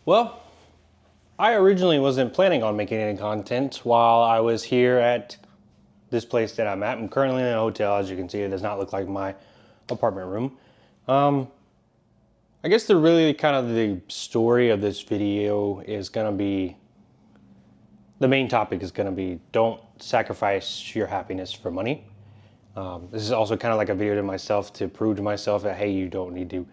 Well, I originally wasn't planning on making any content while I was here at this place that I'm at. I'm currently in a hotel. As you can see, it does not look like my apartment room. Um, I guess the story of this video is gonna be, the main topic is gonna be, don't sacrifice your happiness for money. This is also kind of like a video to myself to prove to myself that, hey, you don't need to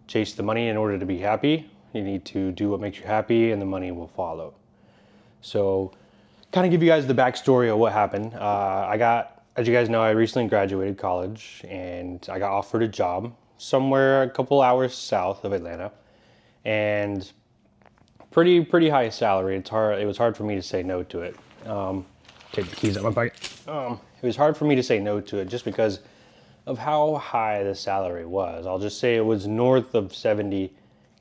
chase the money in order to be happy. You need to do what makes you happy and the money will follow. So kind of give you guys the backstory of what happened. As you guys know, I recently graduated college and I got offered a job somewhere a couple hours south of Atlanta, and pretty high salary. It was hard for me to say no to it. Take the keys out of my pocket. It was hard for me to say no to it just because of how high the salary was. I'll just say it was north of 70K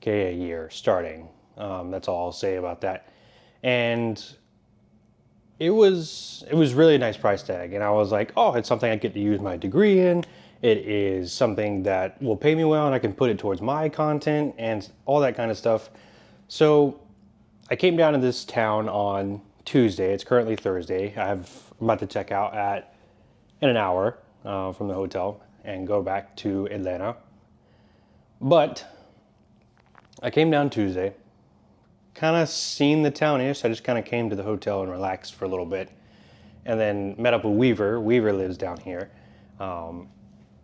a year starting. That's all I'll say about that. And it was really a nice price tag, and I was like, oh, it's something I get to use my degree in. It is something that will pay me well, and I can put it towards my content and all that kind of stuff. So I came down to this town on Tuesday. It's currently Thursday. I'm about to check out in an hour from the hotel and go back to Atlanta. But I came down Tuesday, kind of seen the town-ish. I just kind of came to the hotel and relaxed for a little bit, and then met up with Weaver. Weaver lives down here.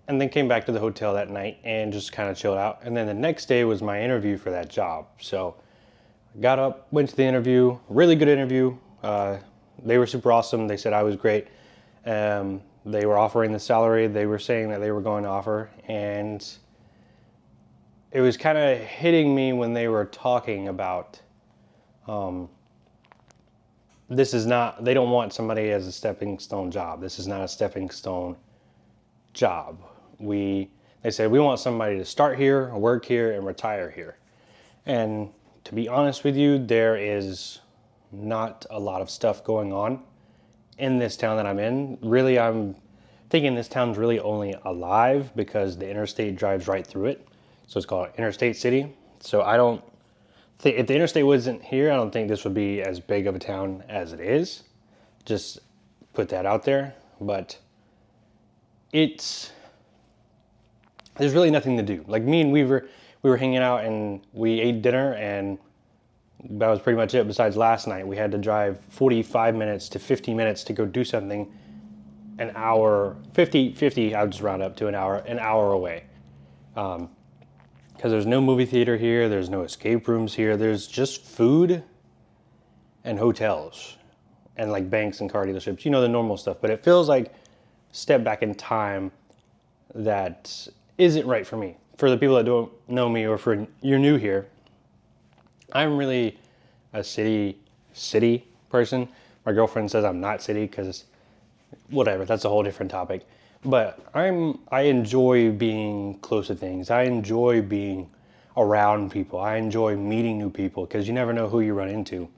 And then came back to the hotel that night and just kind of chilled out. And then the next day was my interview for that job. So I got up, went to the interview, really good interview. They were super awesome. They said I was great. They were offering the salary they were saying that they were going to offer. And it was kind of hitting me when they were talking about, they don't want somebody as a stepping stone job. This is not a stepping stone job. They said, we want somebody to start here, work here, and retire here. And to be honest with you, there is not a lot of stuff going on in this town that I'm in. Really, I'm thinking this town's really only alive because the interstate drives right through it. So it's called Interstate City. So I don't think, if the interstate wasn't here, I don't think this would be as big of a town as it is. Just put that out there. But there's really nothing to do. Like me and Weaver, we were hanging out and we ate dinner, and that was pretty much it. Besides last night, we had to drive 45 minutes to 50 minutes to go do something an hour, 50, I'll just round up to an hour away. Because there's no movie theater here, there's no escape rooms here, there's just food and hotels and like banks and car dealerships, the normal stuff. But it feels like a step back in time that isn't right for me. For the people that don't know me, or for you're new here, I'm really a city person. My girlfriend says I'm not city because whatever, that's a whole different topic. But I enjoy being close to things. I enjoy being around people. I enjoy meeting new people because you never know who you run into.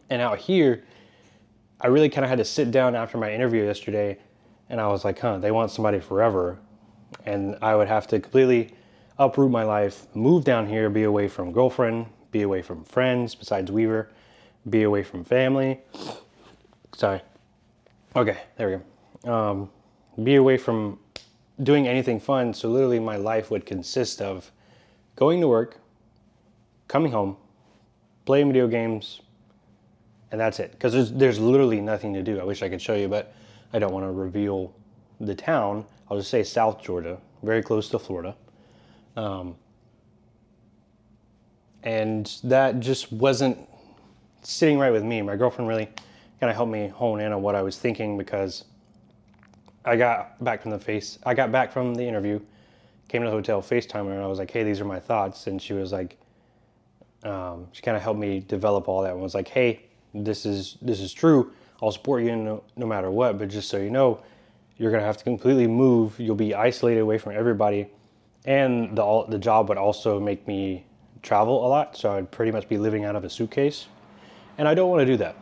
And out here, I really kind of had to sit down after my interview yesterday, and I was like, they want somebody forever. And I would have to completely uproot my life, move down here, be away from girlfriend, be away from friends besides Weaver, be away from family. Sorry. Okay, there we go. Be away from doing anything fun. So literally my life would consist of going to work, coming home, playing video games, and that's it. Because there's literally nothing to do. I wish I could show you, but I don't want to reveal the town. I'll just say South Georgia, very close to Florida. And that just wasn't sitting right with me. My girlfriend really kind of helped me hone in on what I was thinking, because I got back from the interview, came to the hotel, FaceTime her, and I was like, hey, these are my thoughts. And she was like, she kind of helped me develop all that, and was like, hey, this is true. I'll support you no matter what, but just so you know, you're gonna have to completely move. You'll be isolated away from everybody, and the job would also make me travel a lot. So I'd pretty much be living out of a suitcase, and I don't want to do that.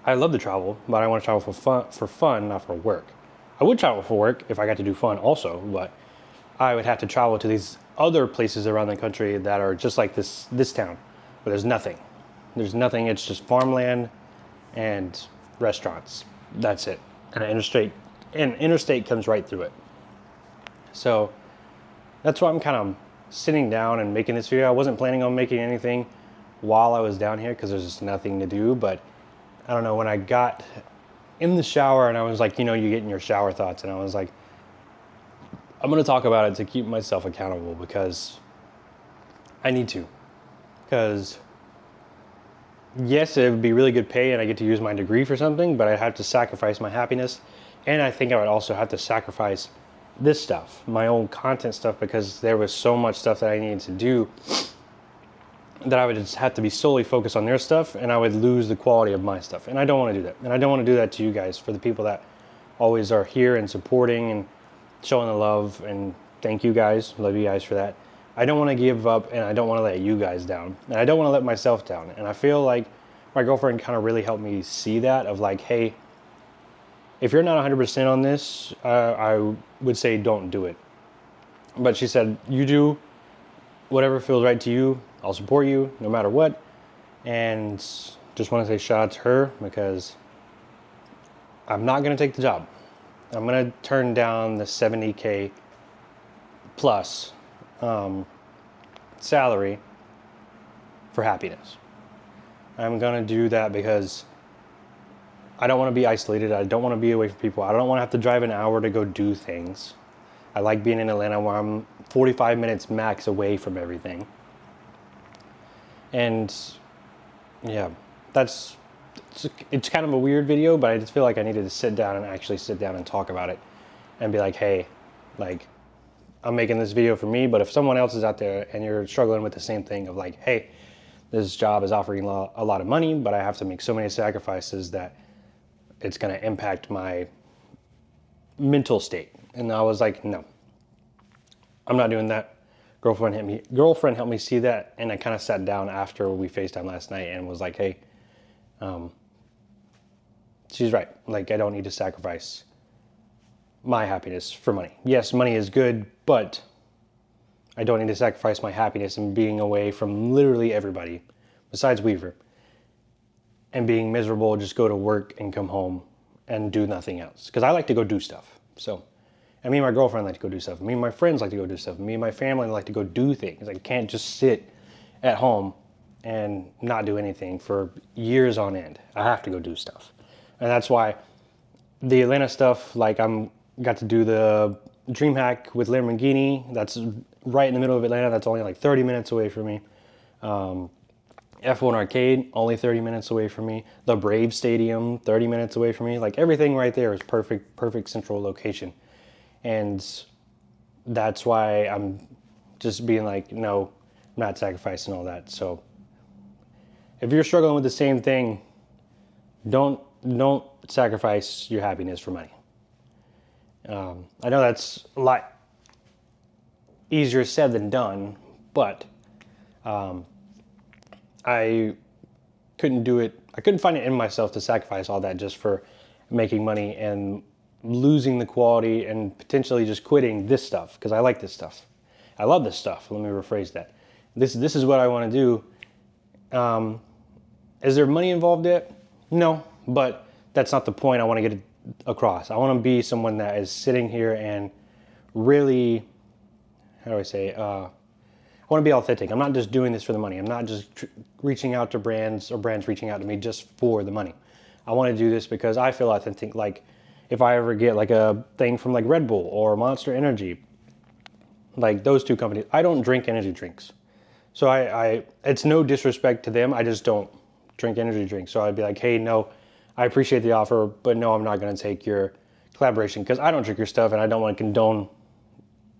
I love to travel, but I want to travel for fun, not for work. I would travel for work if I got to do fun also, but I would have to travel to these other places around the country that are just like this town, where there's nothing. There's nothing. It's just farmland and restaurants. That's it. And interstate comes right through it. So that's why I'm kind of sitting down and making this video. I wasn't planning on making anything while I was down here because there's just nothing to do. But I don't know, when I got in the shower and I was like, you get in your shower thoughts, and I was like, I'm going to talk about it to keep myself accountable because I need to. Because yes, it would be really good pay and I get to use my degree for something, but I'd have to sacrifice my happiness. And I think I would also have to sacrifice this stuff, my own content stuff, because there was so much stuff that I needed to do that I would just have to be solely focused on their stuff, and I would lose the quality of my stuff. And I don't want to do that. And I don't want to do that to you guys, for the people that always are here and supporting and showing the love. And thank you guys. Love you guys for that. I don't want to give up, and I don't want to let you guys down. And I don't want to let myself down. And I feel like my girlfriend kind of really helped me see that, of like, hey, if you're not 100% on this, I would say don't do it. But she said, you do whatever feels right to you. I'll support you no matter what. And just want to say shout out to her, because I'm not going to take the job. I'm going to turn down the $70K plus salary for happiness. I'm going to do that because I don't want to be isolated. I don't want to be away from people. I don't want to have to drive an hour to go do things. I like being in Atlanta, where I'm 45 minutes max away from everything. And yeah, it's kind of a weird video, but I just feel like I needed to sit down and talk about it and be like, hey, like, I'm making this video for me, but if someone else is out there and you're struggling with the same thing of like, hey, this job is offering a lot of money, but I have to make so many sacrifices that it's going to impact my mental state. And I was like, no, I'm not doing that. Girlfriend helped me see that, and I kind of sat down after we FaceTime last night and was like, hey, she's right. Like, I don't need to sacrifice my happiness for money. Yes, money is good, but I don't need to sacrifice my happiness and being away from literally everybody besides Weaver, and being miserable, just go to work and come home and do nothing else. Because I like to go do stuff. So, and me and my girlfriend like to go do stuff. Me and my friends like to go do stuff. Me and my family like to go do things. I can't just sit at home and not do anything for years on end. I have to go do stuff. And that's why the Atlanta stuff, like, got to do the DreamHack with Lamborghini. That's right in the middle of Atlanta. That's only like 30 minutes away from me. F1 Arcade, only 30 minutes away from me. The Brave Stadium, 30 minutes away from me. Like, everything right there is perfect central location. And that's why I'm just being like, no, I'm not sacrificing all that. So if you're struggling with the same thing, don't sacrifice your happiness for money. I know that's a lot easier said than done, but I couldn't do it. I couldn't find it in myself to sacrifice all that just for making money and losing the quality and potentially just quitting this stuff, because I like this stuff. I love this stuff. Let me rephrase that. This is what I want to do. Is there money involved yet? No, but that's not the point I want to get across. I want to be someone that is sitting here and really, how do I say, I want to be authentic. I'm not just doing this for the money. I'm not just reaching out to brands or brands reaching out to me just for the money. I want to do this because I feel authentic. Like, if I ever get like a thing from like Red Bull or Monster Energy, like those two companies, I don't drink energy drinks. So it's no disrespect to them. I just don't drink energy drinks. So I'd be like, hey, no, I appreciate the offer, but no, I'm not going to take your collaboration because I don't drink your stuff and I don't want to condone,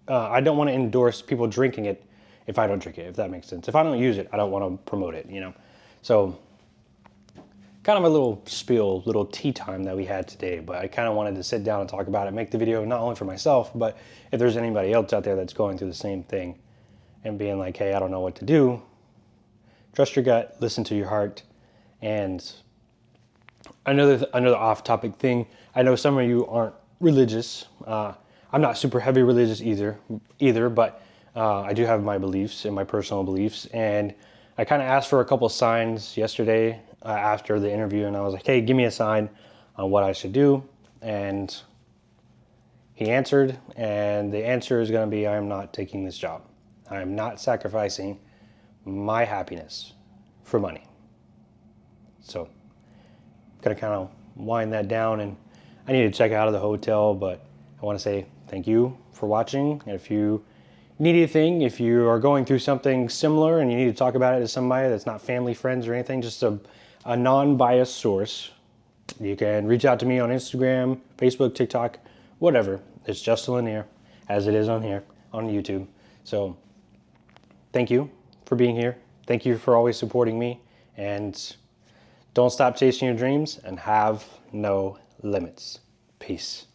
I don't want to endorse people drinking it if I don't drink it, if that makes sense. If I don't use it, I don't want to promote it, So kind of a little spiel, little tea time that we had today, but I kind of wanted to sit down and talk about it, make the video not only for myself, but if there's anybody else out there that's going through the same thing and being like, hey, I don't know what to do, trust your gut, listen to your heart. And another off-topic thing, I know some of you aren't religious. I'm not super heavy religious either, but I do have my beliefs and my personal beliefs, and I kind of asked for a couple signs yesterday after the interview, and I was like, hey, give me a sign on what I should do. And he answered, and the answer is going to be, I am not taking this job. I am not sacrificing my happiness for money. So I'm going to kind of wind that down, and I need to check out of the hotel, but I want to say thank you for watching. And if you need anything, if you are going through something similar and you need to talk about it to somebody that's not family, friends, or anything, just a non-biased source, you can reach out to me on Instagram, Facebook, TikTok, whatever. It's Justin Lanier, as it is on here, on YouTube. So thank you for being here. Thank you for always supporting me. And don't stop chasing your dreams and have no limits. Peace.